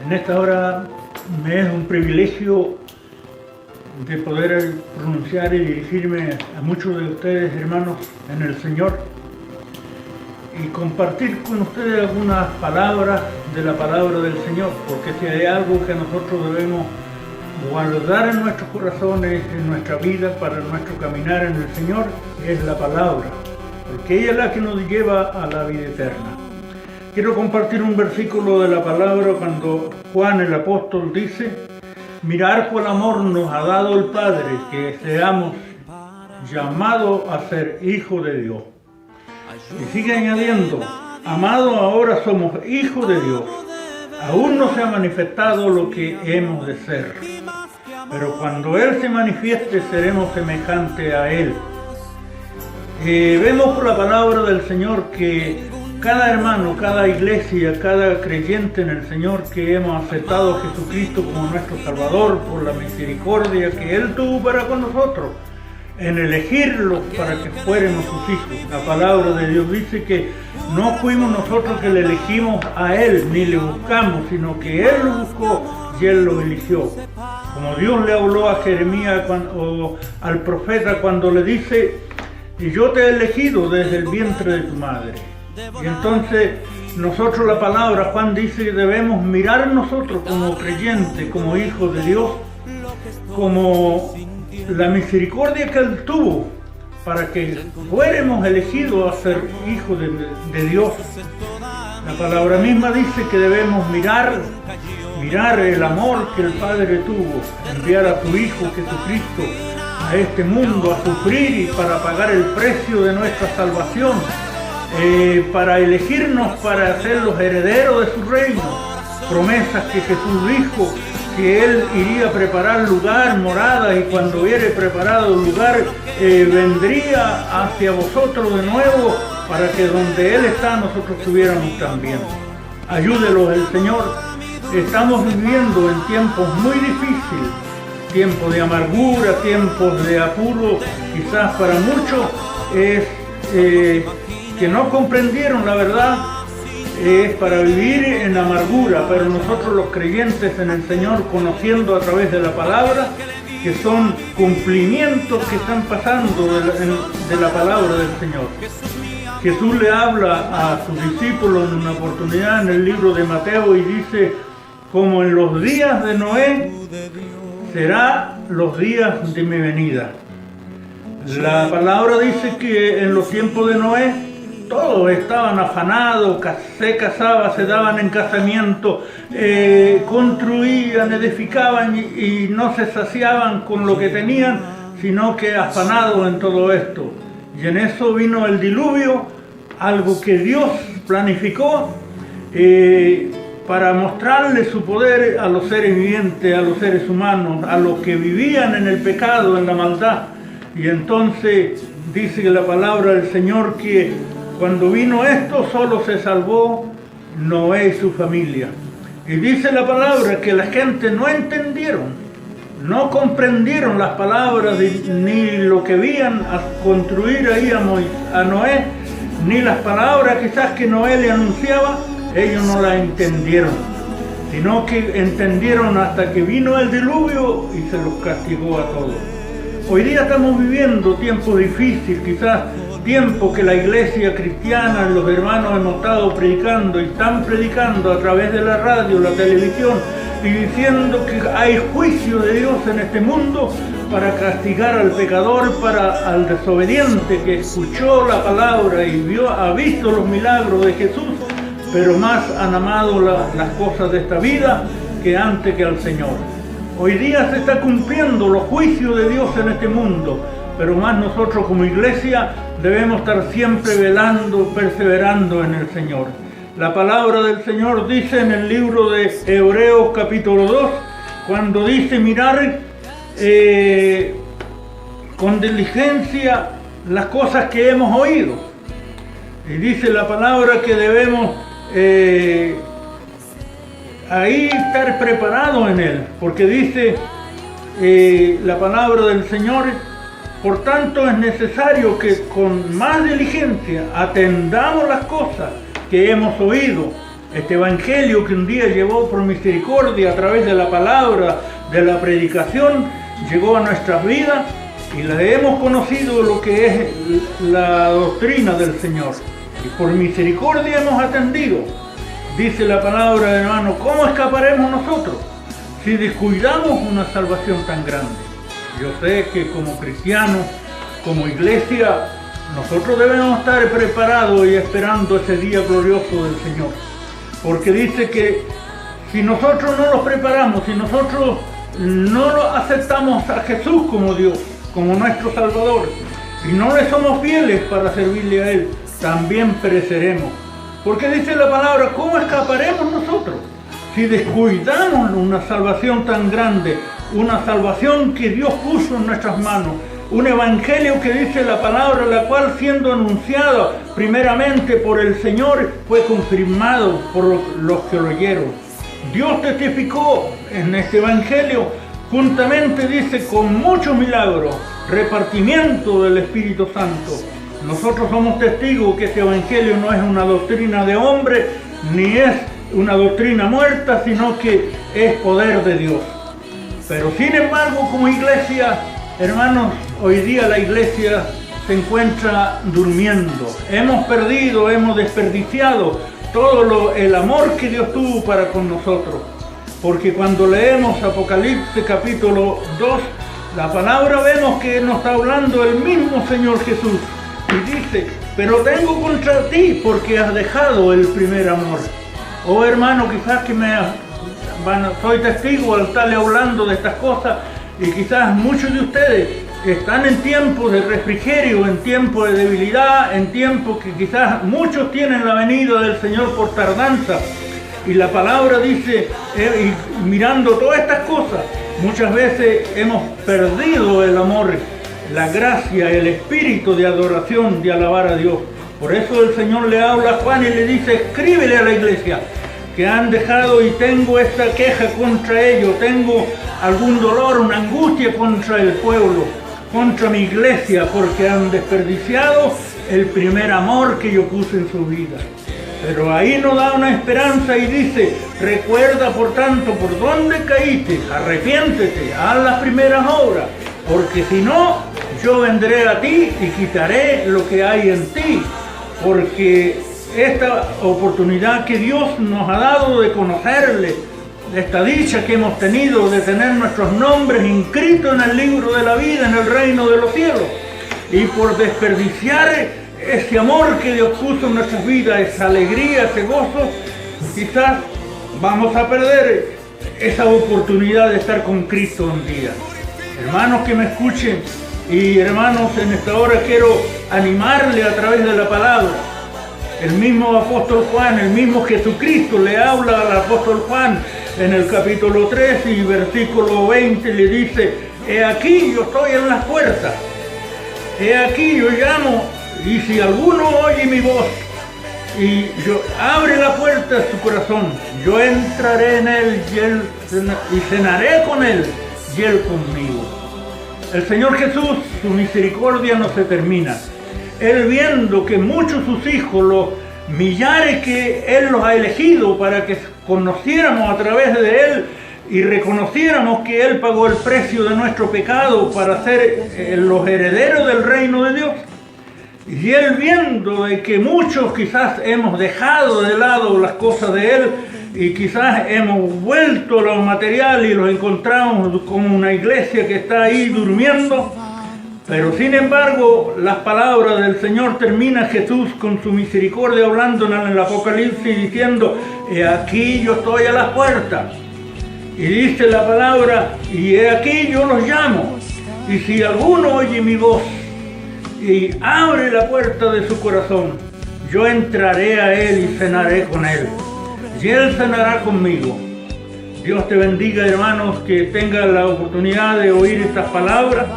En esta hora me es un privilegio de poder pronunciar y dirigirme a muchos de ustedes, hermanos, en el Señor, y compartir con ustedes algunas palabras de la palabra del Señor, porque si hay algo que nosotros debemos guardar en nuestros corazones, en nuestra vida, para nuestro caminar en el Señor, es la palabra, porque ella es la que nos lleva a la vida eterna. Quiero compartir un versículo de la palabra cuando Juan el apóstol dice: mirar cuál amor nos ha dado el Padre, que seamos llamados a ser hijos de Dios. Y sigue añadiendo: amados, ahora somos hijos de Dios. Aún no se ha manifestado lo que hemos de ser, pero cuando Él se manifieste seremos semejantes a Él. Vemos por la palabra del Señor que cada hermano, cada iglesia, cada creyente en el Señor que hemos aceptado a Jesucristo como nuestro Salvador por la misericordia que Él tuvo para con nosotros, en elegirlo para que fuéramos sus hijos. La palabra de Dios dice que no fuimos nosotros que le elegimos a Él, ni le buscamos, sino que Él lo buscó y Él lo eligió. Como Dios le habló a Jeremías o al profeta cuando le dice: y yo te he elegido desde el vientre de tu madre. Y entonces nosotros, la palabra, Juan dice que debemos mirar nosotros como creyentes, como hijos de Dios, como la misericordia que Él tuvo para que fuéramos elegidos a ser hijos de Dios. La palabra misma dice que debemos mirar el amor que el Padre tuvo, enviar a su Hijo Jesucristo a este mundo a sufrir y para pagar el precio de nuestra salvación, para elegirnos para ser los herederos de su reino. Promesas que Jesús dijo que Él iría a preparar lugar, morada, y cuando hubiere preparado lugar, vendría hacia vosotros de nuevo, para que donde Él está nosotros estuviéramos también. Ayúdelos el Señor. Estamos viviendo en tiempos muy difíciles, tiempos de amargura, tiempos de apuro. Quizás para muchos es que no comprendieron la verdad, es para vivir en amargura, pero nosotros los creyentes en el Señor, conociendo a través de la palabra, que son cumplimientos que están pasando de la palabra del Señor. Jesús le habla a sus discípulos en una oportunidad en el libro de Mateo y dice: como en los días de Noé, será los días de mi venida. La palabra dice que en los tiempos de Noé todos estaban afanados, se casaban, se daban en casamiento, construían, edificaban y no se saciaban con lo que tenían, sino que afanados en todo esto. Y en eso vino el diluvio, algo que Dios planificó para mostrarle su poder a los seres vivientes, a los seres humanos, a los que vivían en el pecado, en la maldad. Y entonces dice que la palabra del Señor que cuando vino esto solo se salvó Noé y su familia. Y dice la palabra que la gente no entendieron, no comprendieron las palabras ni lo que veían a construir ahí a Noé, ni las palabras quizás que Noé le anunciaba. Ellos no las entendieron, sino que entendieron hasta que vino el diluvio y se los castigó a todos. Hoy día estamos viviendo tiempos difíciles, quizás tiempo que la iglesia cristiana, los hermanos hemos estado predicando y están predicando a través de la radio, la televisión, y diciendo que hay juicio de Dios en este mundo para castigar al pecador, al desobediente que escuchó la palabra y ha visto los milagros de Jesús, pero más han amado las cosas de esta vida que antes que al Señor. Hoy día se está cumpliendo los juicios de Dios en este mundo, pero más nosotros como iglesia debemos estar siempre velando, perseverando en el Señor. La palabra del Señor dice en el libro de Hebreos capítulo 2, cuando dice mirar con diligencia las cosas que hemos oído. Y dice la palabra que debemos ahí estar preparados en Él, porque dice la palabra del Señor: por tanto es necesario que con más diligencia atendamos las cosas que hemos oído, Este evangelio que un día llevó por misericordia a través de la palabra, de la predicación, llegó a nuestras vidas y le hemos conocido lo que es la doctrina del Señor. Y por misericordia hemos atendido. Dice la palabra, hermano, ¿cómo escaparemos nosotros si descuidamos una salvación tan grande? Yo sé que como cristianos, como iglesia, nosotros debemos estar preparados y esperando ese día glorioso del Señor. Porque dice que si nosotros no los preparamos, si nosotros no lo aceptamos a Jesús como Dios, como nuestro Salvador, y no le somos fieles para servirle a Él, también pereceremos. Porque dice la palabra, ¿cómo escaparemos nosotros si descuidamos una salvación tan grande? Una salvación que Dios puso en nuestras manos. Un evangelio que dice la palabra, la cual siendo anunciado primeramente por el Señor, fue confirmado por los que lo oyeron. Dios testificó en este evangelio, juntamente dice, con muchos milagros, repartimiento del Espíritu Santo. Nosotros somos testigos que este evangelio no es una doctrina de hombre, ni es una doctrina muerta, sino que es poder de Dios. Pero sin embargo, como iglesia, hermanos, hoy día la iglesia se encuentra durmiendo. Hemos perdido, hemos desperdiciado todo el amor que Dios tuvo para con nosotros. Porque cuando leemos Apocalipsis capítulo 2, la palabra vemos que nos está hablando el mismo Señor Jesús. Y dice, pero tengo contra ti porque has dejado el primer amor. Oh hermano, quizás que soy testigo al estarle hablando de estas cosas, y quizás muchos de ustedes están en tiempos de refrigerio, en tiempos de debilidad, en tiempos que quizás muchos tienen la venida del Señor por tardanza. Y la palabra dice, y mirando todas estas cosas, muchas veces hemos perdido el amor, la gracia, el espíritu de adoración, de alabar a Dios. Por eso el Señor le habla a Juan y le dice, escríbele a la iglesia que han dejado, y tengo esta queja contra ellos, tengo algún dolor, una angustia contra el pueblo, contra mi iglesia, porque han desperdiciado el primer amor que yo puse en su vida. Pero ahí nos da una esperanza y dice, recuerda por tanto por dónde caíste, arrepiéntete, haz las primeras obras, porque si no, yo vendré a ti y quitaré lo que hay en ti. Porque esta oportunidad que Dios nos ha dado de conocerle, esta dicha que hemos tenido de tener nuestros nombres inscritos en el libro de la vida, en el reino de los cielos, y por desperdiciar ese amor que Dios puso en nuestras vidas, esa alegría, ese gozo, quizás vamos a perder esa oportunidad de estar con Cristo un día. Hermanos que me escuchen, y hermanos, en esta hora quiero animarle a través de la palabra. El mismo apóstol Juan, el mismo Jesucristo le habla al apóstol Juan en el capítulo 3 y versículo 20, le dice, he aquí yo estoy en las puertas, he aquí yo llamo, y si alguno oye mi voz y yo abre la puerta de su corazón, yo entraré en él y cenaré con él y él conmigo. El Señor Jesús, su misericordia no se termina. Él, viendo que muchos sus hijos, los millares que Él los ha elegido para que conociéramos a través de Él y reconociéramos que Él pagó el precio de nuestro pecado para ser los herederos del reino de Dios. Y Él, viendo de que muchos quizás hemos dejado de lado las cosas de Él y quizás hemos vuelto a lo material y los encontramos como una iglesia que está ahí durmiendo, pero sin embargo las palabras del Señor termina Jesús con su misericordia hablando en el Apocalipsis diciendo, he aquí yo estoy a las puertas. Y dice la palabra, y he aquí yo los llamo, y si alguno oye mi voz y abre la puerta de su corazón, yo entraré a él y cenaré con él, y él cenará conmigo. Dios te bendiga, hermanos, que tengan la oportunidad de oír estas palabras,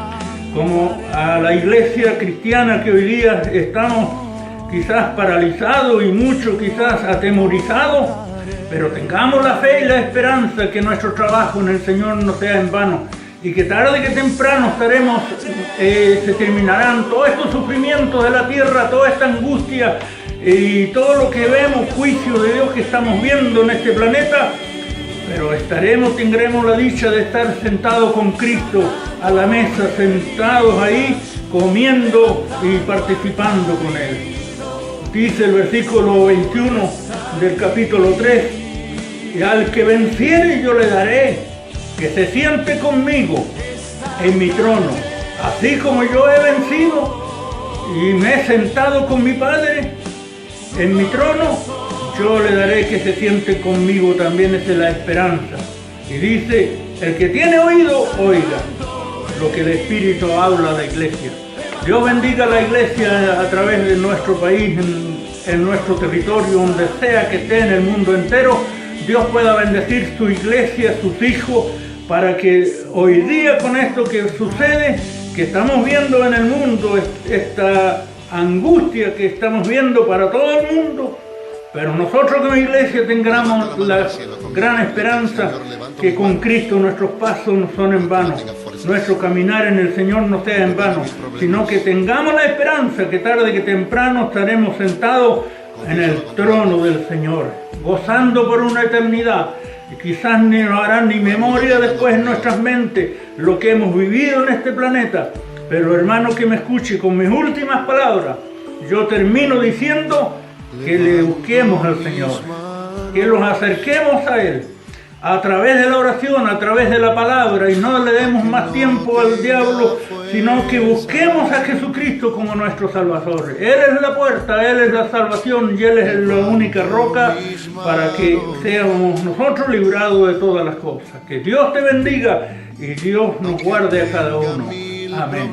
como a la iglesia cristiana que hoy día estamos quizás paralizados y muchos quizás atemorizados, pero tengamos la fe y la esperanza que nuestro trabajo en el Señor no sea en vano, y que tarde que temprano se terminarán todos estos sufrimientos de la tierra, toda esta angustia y todo lo que vemos, juicio de Dios que estamos viendo en este planeta, pero tendremos la dicha de estar sentados con Cristo a la mesa, sentados ahí, comiendo y participando con Él. Dice el versículo 21 del capítulo 3, y al que venciere yo le daré que se siente conmigo en mi trono, así como yo he vencido y me he sentado con mi Padre en mi trono, yo le daré que se siente conmigo también. Esa es la esperanza. Y dice, el que tiene oído, oiga lo que el Espíritu habla a la iglesia. Dios bendiga a la iglesia a través de nuestro país, en nuestro territorio, donde sea que esté en el mundo entero. Dios pueda bendecir su iglesia, sus hijos, para que hoy día con esto que sucede, que estamos viendo en el mundo, esta angustia que estamos viendo para todo el mundo, pero nosotros como iglesia tengamos la gran esperanza que con Cristo nuestros pasos no son en vano, nuestro caminar en el Señor no sea en vano, sino que tengamos la esperanza que tarde que temprano estaremos sentados en el trono del Señor, gozando por una eternidad. Y quizás ni nos harán ni memoria después en nuestras mentes lo que hemos vivido en este planeta. Pero hermano que me escuche, con mis últimas palabras, yo termino diciendo que le busquemos al Señor, que nos acerquemos a Él, a través de la oración, a través de la palabra, y no le demos más tiempo al diablo, sino que busquemos a Jesucristo como nuestro Salvador. Él es la puerta, Él es la salvación y Él es la única roca para que seamos nosotros librados de todas las cosas. Que Dios te bendiga y Dios nos guarde a cada uno. Amén.